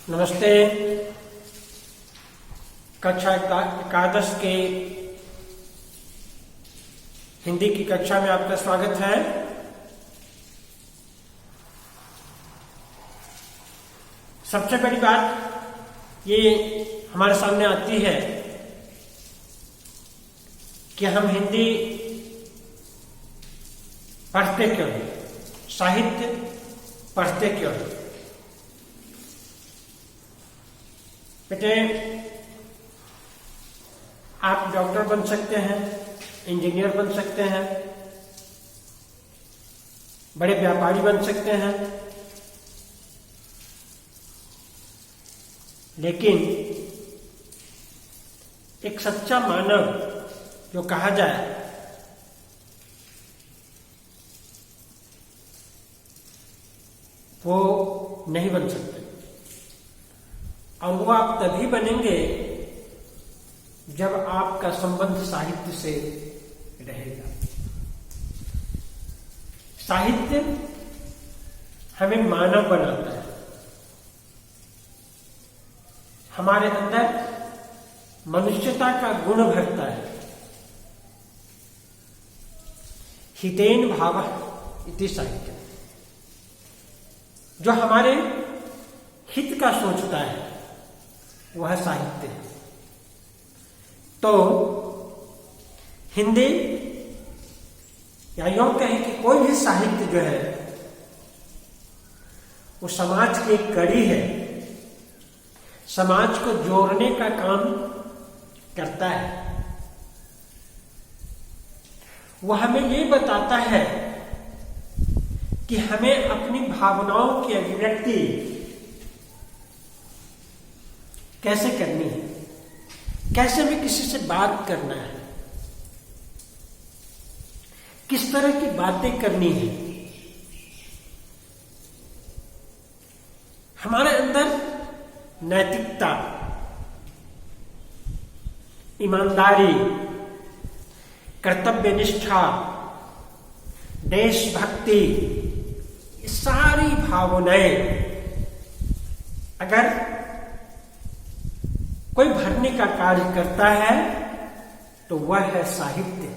नमस्ते। कक्षा एकादश के हिंदी की कक्षा में आपका स्वागत है। सबसे बड़ी बात ये हमारे सामने आती है कि हम हिंदी पढ़ते क्यों हैं, साहित्य पढ़ते क्यों हैं। बेटे, आप डॉक्टर बन सकते हैं, इंजीनियर बन सकते हैं, बड़े व्यापारी बन सकते हैं, लेकिन एक सच्चा मानव जो कहा जाए वो नहीं बन सकते। और वो आप तभी बनेंगे जब आपका संबंध साहित्य से रहेगा। साहित्य हमें मानव बनाता है, हमारे अंदर मनुष्यता का गुण भरता है। हितेन भावः इति साहित्य, जो हमारे हित का सोचता है वह साहित्य है। तो हिंदी या यूं कहें कि कोई भी साहित्य जो है वो समाज की एक कड़ी है, समाज को जोड़ने का काम करता है। वह हमें ये बताता है कि हमें अपनी भावनाओं की अभिव्यक्ति कैसे करनी है, कैसे भी किसी से बात करना है, किस तरह की बातें करनी है। हमारे अंदर नैतिकता, ईमानदारी, कर्तव्य निष्ठा, देशभक्ति, ये सारी भावनाएं अगर कोई भरने का कार्य करता है तो वह है साहित्य,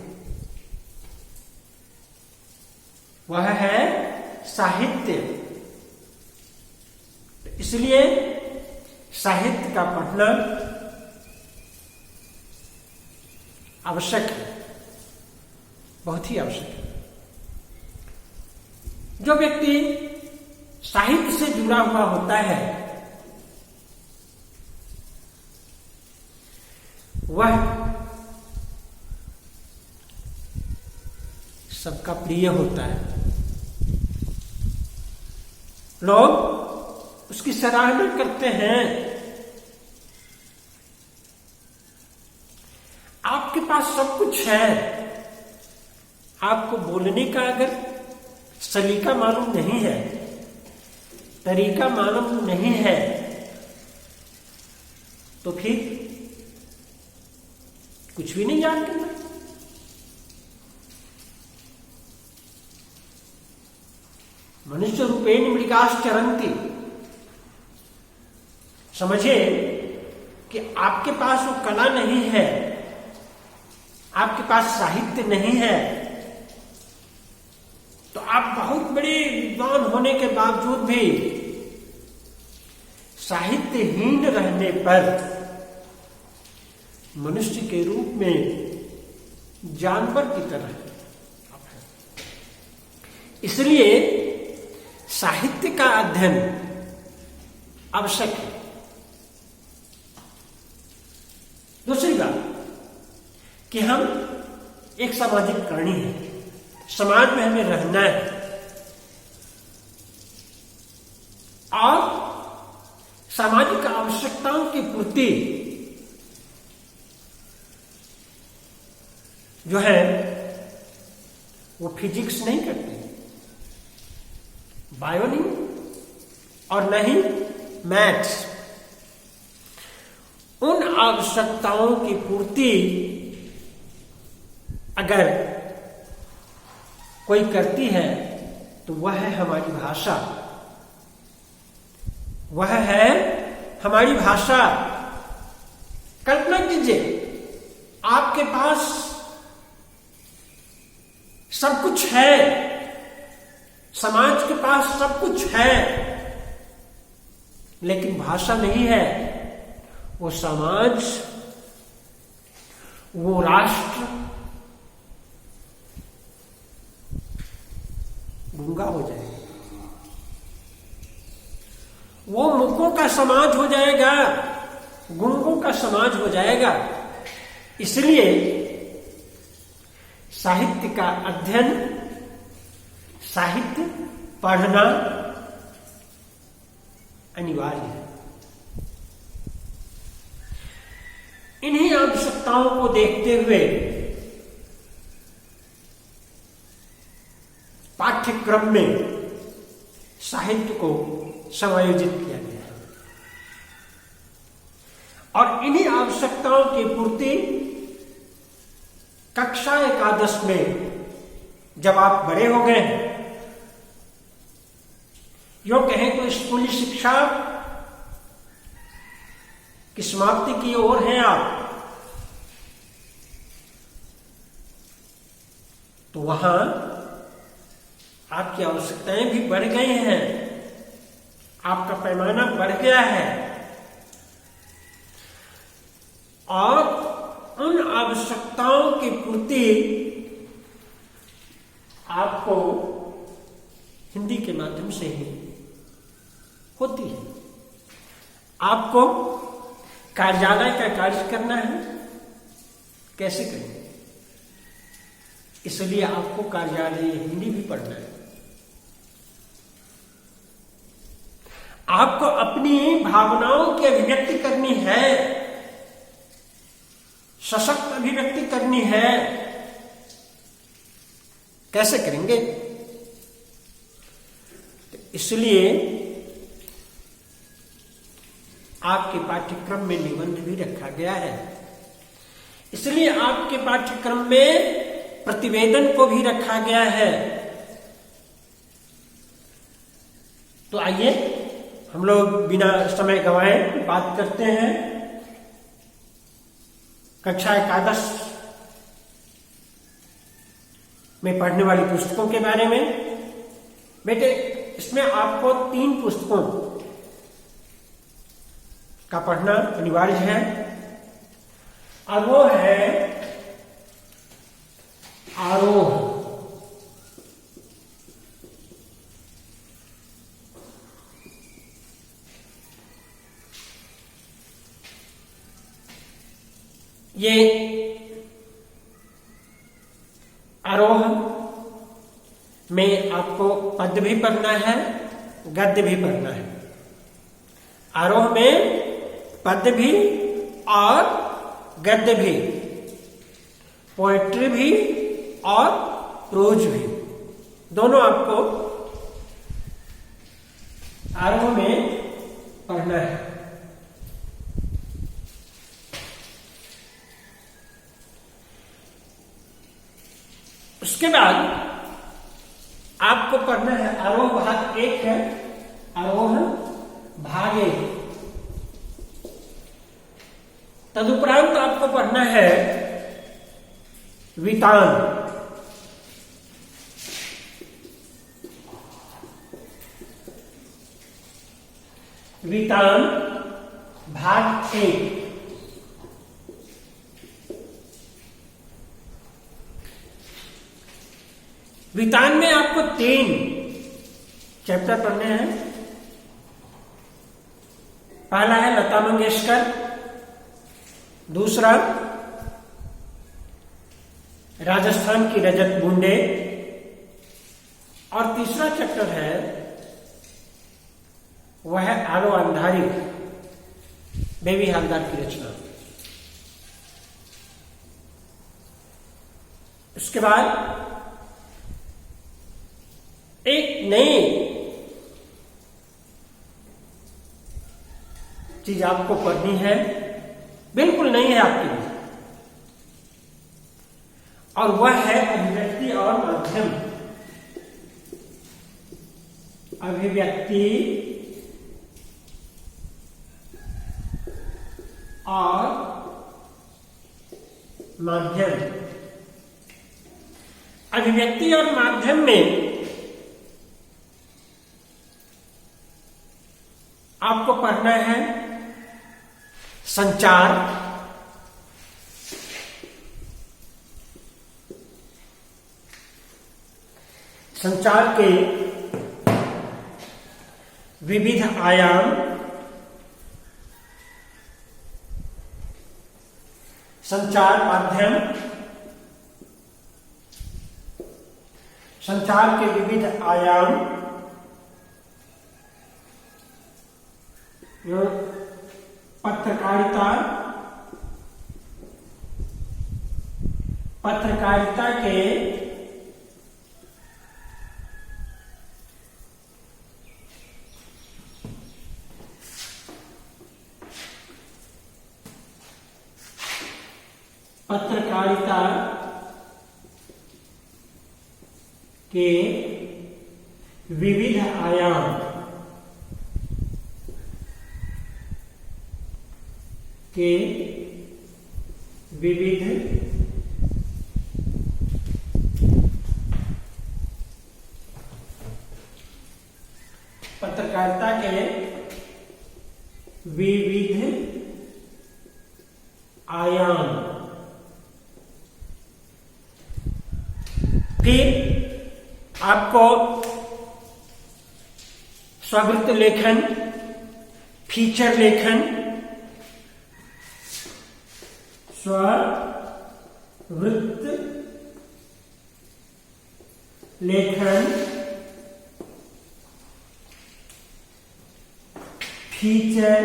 वह है साहित्य। इसलिए साहित्य का पढ़ना आवश्यक है, बहुत ही आवश्यक है। जो व्यक्ति साहित्य से जुड़ा हुआ होता है वह सबका प्रिय होता है। लोग उसकी सराहना करते हैं। आपके पास सब कुछ है, आपको बोलने का अगर सलीका मालूम नहीं है, तरीका मालूम नहीं है, तो फिर कुछ भी नहीं जानते ना। मनुष्य रूपेण मृगाश्चरन्ति। समझिए कि आपके पास वो कला नहीं है, आपके पास साहित्य नहीं है, तो आप बहुत बड़े विद्वान होने के बावजूद भी साहित्यहीन रहने पर मनुष्य के रूप में जानवर की तरह है। इसलिए साहित्य का अध्ययन आवश्यक है। दूसरी बात कि हम एक सामाजिक प्राणी हैं, समाज में हमें रहना है और सामाजिक आवश्यकताओं की पूर्ति जो है वो फिजिक्स नहीं करती, बायो नहीं और नहीं मैथ्स। उन आवश्यकताओं की पूर्ति अगर कोई करती है तो वह है हमारी भाषा, वह है हमारी भाषा, कल्पना कीजिए आपके पास सब कुछ है, समाज के पास सब कुछ है, लेकिन भाषा नहीं है। वो समाज, वो राष्ट्र गूंगा हो जाएगा, वो मूकों का समाज हो जाएगा, गूंगों का समाज हो जाएगा। इसलिए साहित्य का अध्ययन, साहित्य पढ़ना अनिवार्य है। इन्हीं आवश्यकताओं को देखते हुए पाठ्यक्रम में साहित्य को समायोजित किया गया है और इन्हीं आवश्यकताओं की पूर्ति कक्षा एकादश में जब आप बड़े हो गए हैं, यो कहें तो स्कूली शिक्षा की समाप्ति की ओर हैं आप, तो वहां आपकी आवश्यकताएं भी बढ़ गई हैं, आपका पैमाना बढ़ गया है और उन आवश्यकताओं की पूर्ति आपको हिंदी के माध्यम से ही होती है। आपको कार्यालय का कार्य करना है, कैसे करेंगे? इसलिए आपको कार्यालय हिंदी भी पढ़ना है। आपको अपनी भावनाओं की अभिव्यक्ति करनी है, सशक्त अभिव्यक्ति करनी है, कैसे करेंगे? तो इसलिए आपके पाठ्यक्रम में निबंध भी रखा गया है, इसलिए आपके पाठ्यक्रम में प्रतिवेदन को भी रखा गया है। तो आइए हम लोग बिना समय गंवाए बात करते हैं कक्षा एकादश में पढ़ने वाली पुस्तकों के बारे में। बेटे, इसमें आपको 3 पुस्तकों का पढ़ना अनिवार्य है और वो है आरोह, ये आरोह में आपको पद्य भी पढ़ना है, गद्य भी पढ़ना है। आरोह में पद्य भी और गद्य भी, पोएट्री भी और प्रोज भी, दोनों आपको आरोह में पढ़ना है। उसके बाद आपको पढ़ना है आरोह भाग 1 है, आरोह भाग 1। तदुपरांत आपको पढ़ना है वितान, वितान भाग 1। वितान में आपको 3 चैप्टर पढ़ने हैं। पहला है लता मंगेशकर, दूसरा राजस्थान की रजत बूंदे और तीसरा चैप्टर है वह है आलो अंधारी, बेबी हालदार की रचना। उसके बाद एक नई चीज आपको पढ़नी है, बिल्कुल नई है आपके लिए, और वह है अभिव्यक्ति और माध्यम। अभिव्यक्ति और माध्यम। अभिव्यक्ति और माध्यम में आपको पढ़ना है संचार, संचार के विविध आयाम, संचार माध्यम, संचार के विविध आयाम, पत्रकारिता, पत्रकारिता के पत्रकारिता के विविध आयाम के विविध पत्रकारिता के विविध आयाम। फिर आपको स्ववृत्त लेखन, फीचर लेखन, स्ववृत्त लेखन, फीचर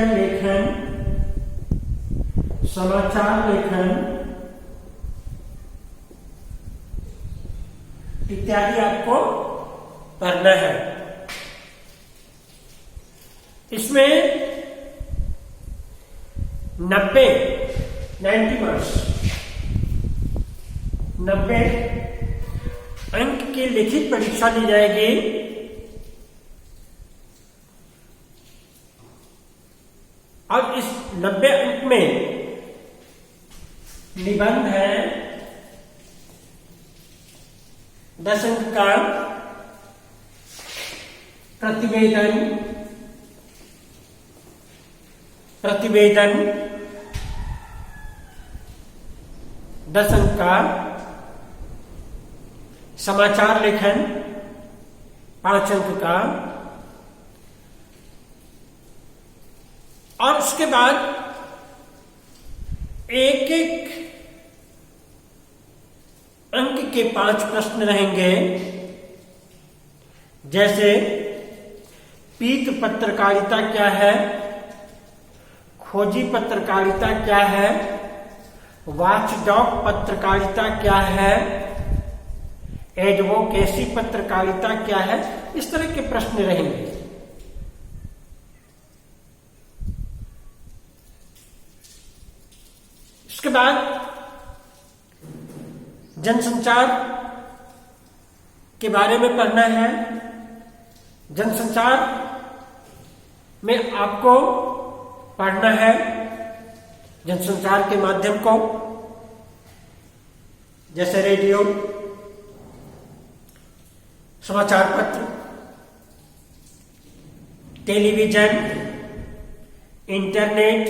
लेखन, समाचार लेखन इत्यादि आपको पढ़ना है। इसमें 90 मार्क्स, 90 अंक की लिखित परीक्षा ली जाएगी। और इस 90 अंक में निबंध है 10 अंक का, प्रतिवेदन 10 अंक का, समाचार लेखन 5 अंक का, और उसके बाद एक एक अंक के 5 प्रश्न रहेंगे। जैसे पीत पत्रकारिता क्या है, खोजी पत्रकारिता क्या है, वॉचडॉग पत्रकारिता क्या है, एडवोकेसी पत्रकारिता क्या है, इस तरह के प्रश्न रहेंगे। इसके बाद जनसंचार के बारे में पढ़ना है। जनसंचार में आपको पढ़ना है जनसंचार के माध्यम को, जैसे रेडियो, समाचार पत्र, टेलीविजन, इंटरनेट,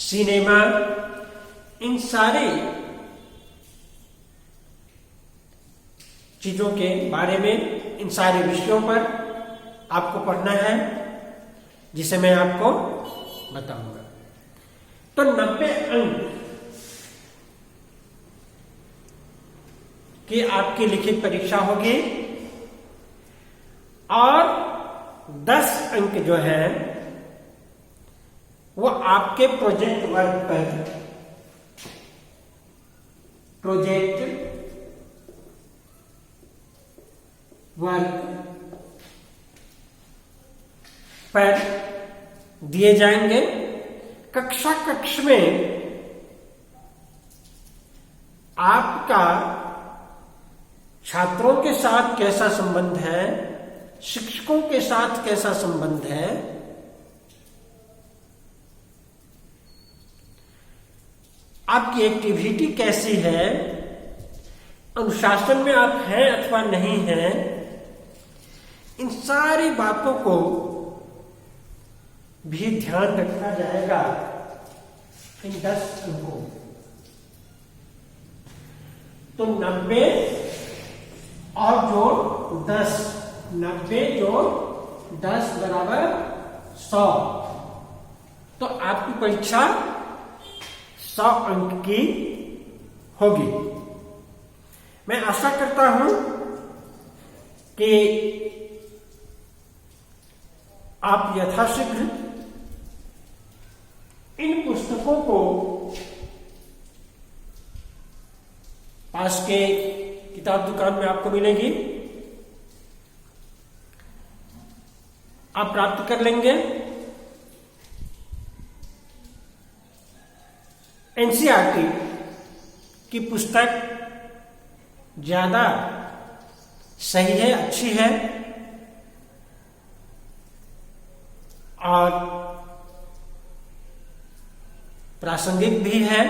सिनेमा, इन सारी चीजों के बारे में, इन सारे विषयों पर आपको पढ़ना है, जिसे मैं आपको बताऊंगा। तो 90 अंक की आपकी लिखित परीक्षा होगी और 10 अंक जो है वो आपके प्रोजेक्ट वर्क पर, प्रोजेक्ट वर्क पर दिए जाएंगे। कक्षा कक्ष में आपका छात्रों के साथ कैसा संबंध है, शिक्षकों के साथ कैसा संबंध है, आपकी एक्टिविटी कैसी है, अनुशासन में आप हैं अथवा नहीं हैं, इन सारी बातों को भी ध्यान रखा जाएगा इन 10 अंकों। तो 90 और जोड़ 10, 90 जोड़ 10 बराबर 100। तो आपकी परीक्षा 100 अंक की होगी। मैं आशा करता हूं कि आप यथाशीघ्र इन पुस्तकों को पास के किताब दुकान में आपको मिलेगी, आप प्राप्त कर लेंगे। एनसीईआरटी की पुस्तक ज्यादा सही है, अच्छी है और प्रासंगिक भी है।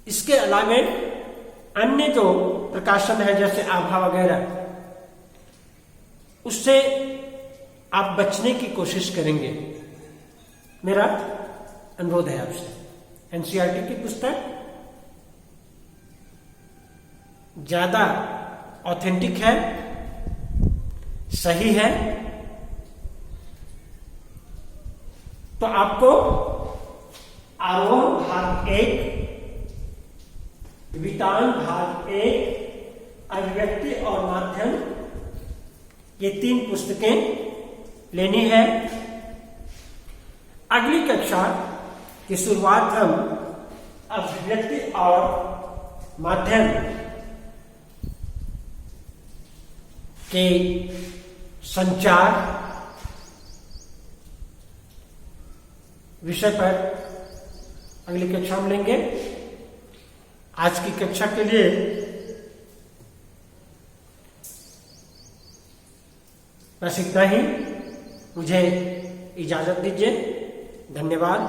इसके अलावे अन्य जो प्रकाशन है जैसे आभा वगैरह, उससे आप बचने की कोशिश करेंगे। मेरा अनुरोध है आपसे, एनसीईआरटी की पुस्तक ज्यादा ऑथेंटिक है, सही है। तो आपको आरोह भाग 1, वितान भाग 1, अभिव्यक्ति और माध्यम, ये 3 पुस्तकें लेनी है। अगली कक्षा की शुरुआत हम अभिव्यक्ति और माध्यम के संचार विषय पर अगली कक्षा में लेंगे। आज की कक्षा के लिए बस इतना ही। मुझे इजाजत दीजिए। धन्यवाद।